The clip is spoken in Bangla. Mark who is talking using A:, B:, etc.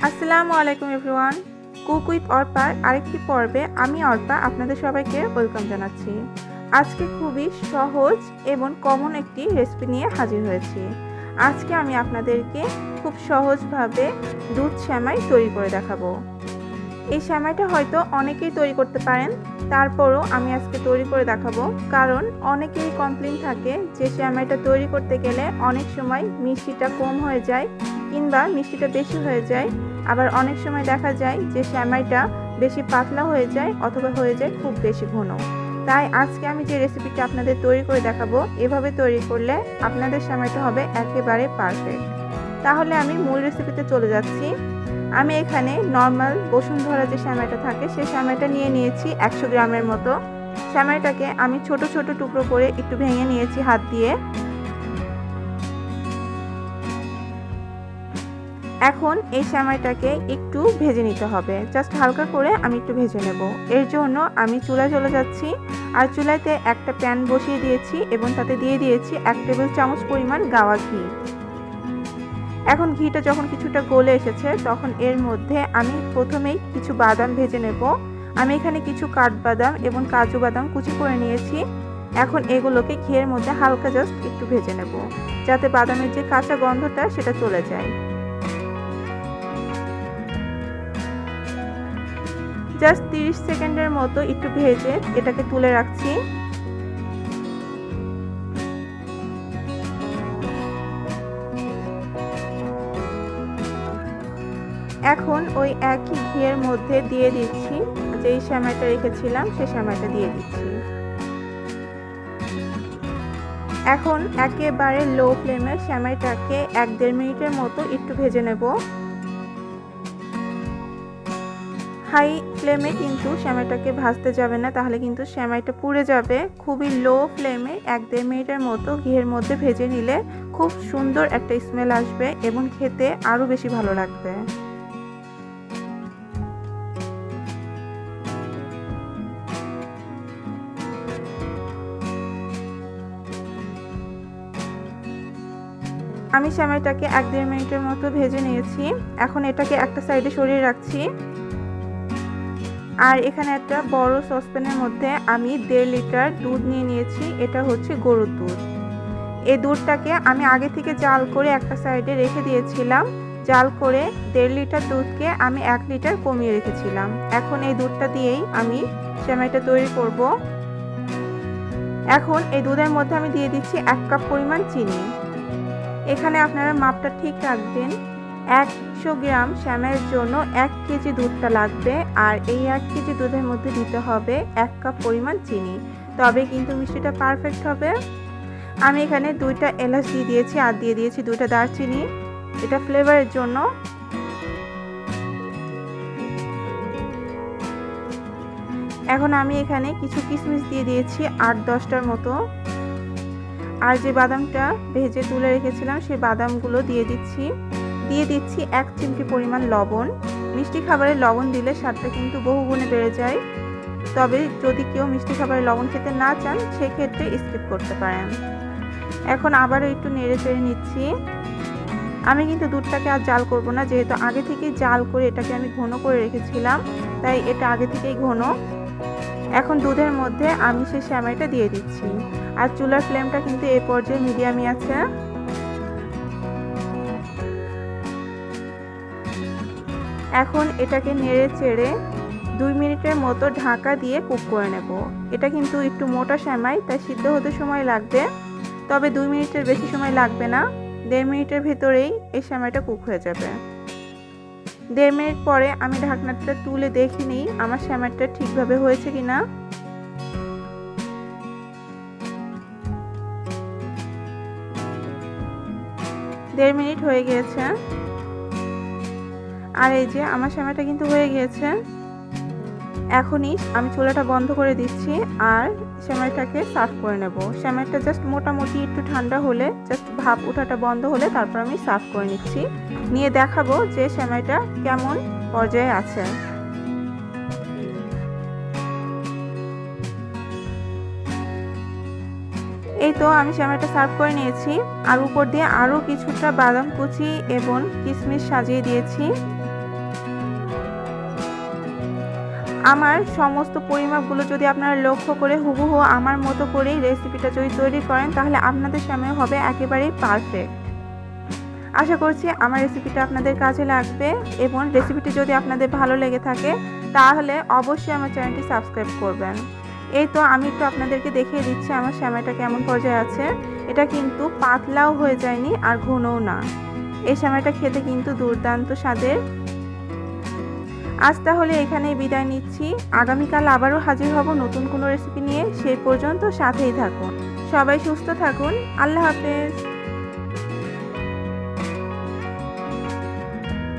A: Assalamualaikum everyone. কুক উইথ অর্পার আরেকটি পর্বে আমি অর্পা আপনাদের সবাইকে ওয়েলকাম জানাচ্ছি। আজকে খুবই সহজ এবং কমন একটি রেসিপি নিয়ে হাজির হয়েছি। আজকে আমি আপনাদেরকে খুব সহজভাবে দুধ সেমাই তৈরি করে দেখাবো। এই সেমাইটা হয়তো অনেকেই তৈরি করতে পারেন, তারপরও আমি আজকে তৈরি করে দেখাবো, কারণ অনেকেরই কমপ্লেইন থাকে যে সেমাইটা তৈরি করতে গেলে অনেক সময় মিষ্টিটা কম হয়ে যায় কিংবা মিষ্টিটা বেশি হয়ে যায়, আবার অনেক সময় দেখা যায় যে সেমাইটা বেশি পাতলা হয়ে যায় অথবা হয়ে যায় খুব বেশি ঘন। তাই আজকে আমি যে রেসিপিটা আপনাদের তৈরি করে দেখাবো, এভাবে তৈরি করলে আপনাদের সেমাইটা হবে একেবারে পারফেক্ট। তাহলে আমি মূল রেসিপিতে চলে যাচ্ছি। আমি এখানে নর্মাল বসুন্ধরা যে সেমাইটা থাকে সেই সেমাইটা নিয়ে নিয়েছি 100 গ্রামের মতো। সেমাইটাকে আমি ছোট ছোট টুকরো করে একটু ভেঙে নিয়েছি হাত দিয়ে। এখন এই সেমাইটাকে একটু ভেজে নিতে হবে, জাস্ট হালকা করে আমি একটু ভেজে নেব। এর জন্য আমি চুলায় চলে যাচ্ছি, আর চুলাতে একটা প্যান বসিয়ে দিয়েছি এবং তাতে দিয়ে দিয়েছি 1 টেবিল চামচ পরিমাণ গাওয়া ঘি। এখন ঘিটা যখন কিছুটা গলে এসেছে তখন এর মধ্যে আমি প্রথমেই কিছু বাদাম ভেজে নেব। আমি এখানে কিছু কাঠবাদাম এবং কাজু বাদাম কুচি করে নিয়েছি। এখন এগুলোকে ঘিয়ের মধ্যে হালকা জাস্ট একটু ভেজে নেব, যাতে বাদামের যে কাঁচা গন্ধটা সেটা চলে যায়। জাস্ট 30 সেকেন্ডের মতো একটু ভেজে এটাকে তুলে রাখছি। এখন ওই একই ঘিয়ের মধ্যে দিয়ে দিচ্ছি যেই সেমাইটা রেখেছিলাম সেই সেমাইটা দিয়ে দিচ্ছি। এখন একেবারে লো ফ্লেমে সেমাইটাকে 1-1.5 মিনিটের মতো একটু ভেজে নেব। হাই ফ্লেমে কিন্তু সেমাইটাকে ভাজতে যাবে না, তাহলে কিন্তু সেমাইটা পুড়ে যাবে। খুবই লো ফ্লেমে 1-1.5 মিনিটের মতো ঘিয়ের মধ্যে ভেজে নিলে খুব সুন্দর একটা স্মেল আসবে এবং খেতে আরও বেশি ভালো লাগবে। আমি সেমাইটাকে 1-1.5 মিনিটের মতো ভেজে নিয়েছি। এখন এটাকে একটা সাইডে সরিয়ে রাখছি। আর এখানে একটা বড় সসপ্যানের মধ্যে আমি 1.5 লিটার দুধ নিয়ে নিয়েছি। এটা হচ্ছে গরুর দুধ। এই দুধটাকে আমি আগে থেকে জাল করে একটা সাইডে রেখে দিয়েছিলাম। জাল করে 1.5 লিটার দুধকে আমি 1 লিটার কমিয়ে রেখেছিলাম। এখন এই দুধটা দিয়েই আমি সেমাইটা তৈরি করব। এখন এই দুধের মধ্যে আমি দিয়ে দিচ্ছি 1 কাপ পরিমাণ চিনি। এখানে আপনারা মাপটা ঠিক রাখবেন। 100 গ্রাম সেমাইয়ের জন্য 1 কেজি দুধটা লাগবে, আর এই 1 কেজি দুধের মধ্যে দিতে হবে 1 কাপ পরিমাণ চিনি, তবে কিন্তু মিষ্টিটা পারফেক্ট হবে। আমি এখানে 2টা এলাচ দিয়ে দিয়েছি আর দিয়ে দিয়েছি 2টা দারচিনি, এটা ফ্লেভারের জন্য। এখন আমি এখানে কিছু কিশমিশ দিয়ে দিয়েছি 8-10টার মতো, আর যে বাদামটা ভেজে তুলে রেখেছিলাম সেই বাদামগুলো দিয়ে দিচ্ছি। 1 চিমটি পরিমাণ লবণ। মিষ্টি খাবারে লবণ দিলে স্বাদটা কিন্তু বহুগুণে বেড়ে যায়, তবে যদি কেউ মিষ্টি খাবারে লবণ খেতে না চান সেক্ষেত্রে স্কিপ করতে পারেন। এখন আবারও একটু নেড়ে চেড়ে নিচ্ছি। আমি কিন্তু দুধটাকে আর জাল করব না, যেহেতু আগে থেকেই জাল করে এটাকে আমি ঘন করে রেখেছিলাম, তাই এটা আগে থেকেই ঘন। এখন দুধের মধ্যে আমি সেই সেমাইটা দিয়ে দিচ্ছি, আর চুলার ফ্লেমটা কিন্তু এই পর্যায়ে মিডিয়ামই আছে। এখন এটাকে নেড়ে চেড়ে 2 মিনিটের মতো ঢাকা দিয়ে কুক করে নেব। এটা কিন্তু একটু মোটা সেমাই, তাই সিদ্ধ হতে সময় লাগবে, তবে 2 মিনিটের বেশি সময় লাগবে না। 1.5 মিনিটের ভেতরেই এই সেমাইটা কুক হয়ে যাবে। 1.5 মিনিট পরে আমি ঢাকনাটা তুলে দেখে নিই আমার সেমাইটা ঠিকভাবে হয়েছে কিনা। দেড় মিনিট হয়ে গিয়েছে, আর এই যে আমার সেমাইটা কিন্তু হয়ে গিয়েছে। এখনই আমি চুলাটা বন্ধ করে দিচ্ছি আর সেমাইটাকে সার্ভ করে নেব। সেমাইটা জাস্ট মোটামুটি একটু ঠান্ডা হলে, জাস্ট ভাপ ওঠাটা বন্ধ হলে তারপর আমি সার্ভ করে নিচ্ছি। নিয়ে দেখাবো যে সেমাইটা কেমন পর্যায়ে আছে। এই তো আমি সেমাইটা সার্ভ করে নিয়েছি, আর উপর দিয়ে আরও কিছুটা বাদাম কুচি এবং কিশমিশ সাজিয়ে দিয়েছি। আমার সমস্ত পরিমাপগুলো যদি আপনারা লক্ষ্য করে হুবহু আমার মতো করেই রেসিপিটা যদি তৈরি করেন তাহলে আপনাদের সামনে হবে একেবারেই পারফেক্ট। আশা করছি আমার রেসিপিটা আপনাদের কাজে লাগবে এবং রেসিপিটি যদি আপনাদের ভালো লেগে থাকে তাহলে অবশ্যই আমার চ্যানেলটি সাবস্ক্রাইব করবেন। এই তো আমি একটু আপনাদেরকে দেখিয়ে দিচ্ছি আমার সেমাইটা কেমন পর্যায়ে আছে। এটা কিন্তু পাতলাও হয়ে যায়নি আর ঘনও না। এই সেমাইটা খেতে কিন্তু দুর্দান্ত স্বাদের। আজ তাহলে এখানেই বিদায় নিচ্ছি। আগামীকাল আবারও হাজির হব নতুন কোনো রেসিপি নিয়ে। সেই পর্যন্ত সাথেই থাকুন। সবাই সুস্থ থাকুন। আল্লাহ হাফেজ।